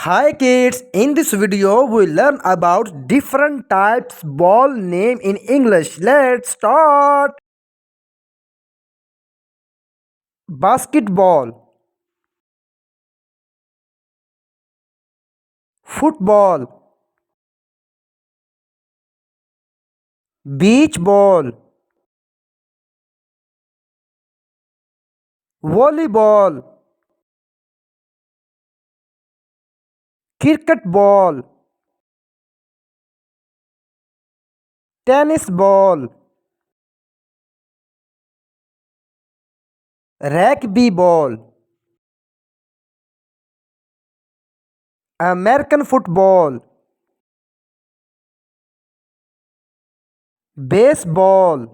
Hi kids, in this video we learn about different types ball name in English. Let's start. Basketball, football, beach ball, volleyball, cricket ball, tennis ball, rugby ball, American football, baseball,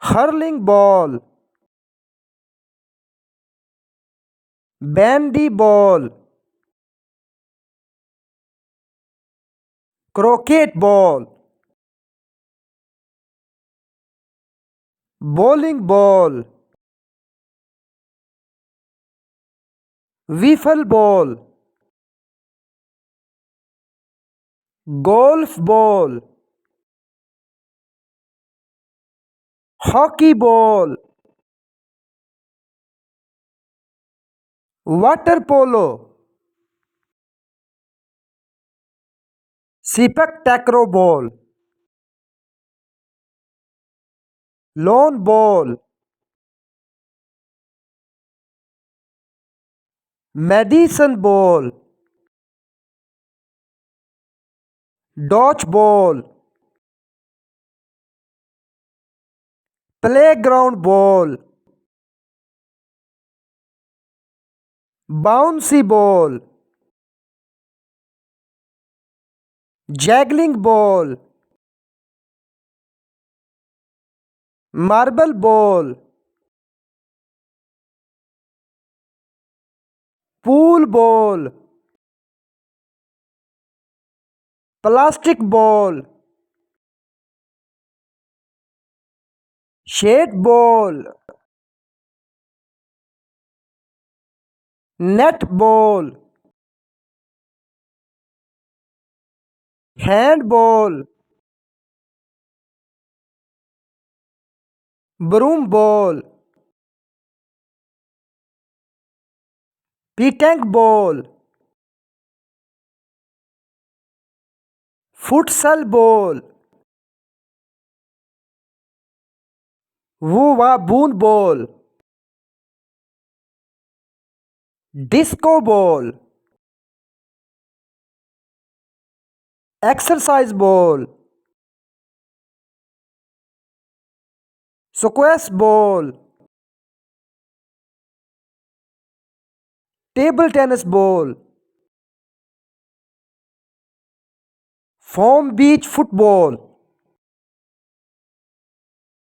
hurling ball, bandy ball, croquet ball, bowling ball, wiffle ball, golf ball, hockey ball, water polo, sepak takraw ball, lawn ball, medicine ball, dodgeball, playground ball, bouncy ball, juggling ball, marble ball, pool ball, plastic ball, shade ball, net ball, handball, broom ball, petanque ball, futsal ball, boon ball, disco ball, exercise ball, squash ball, table tennis ball, foam beach football,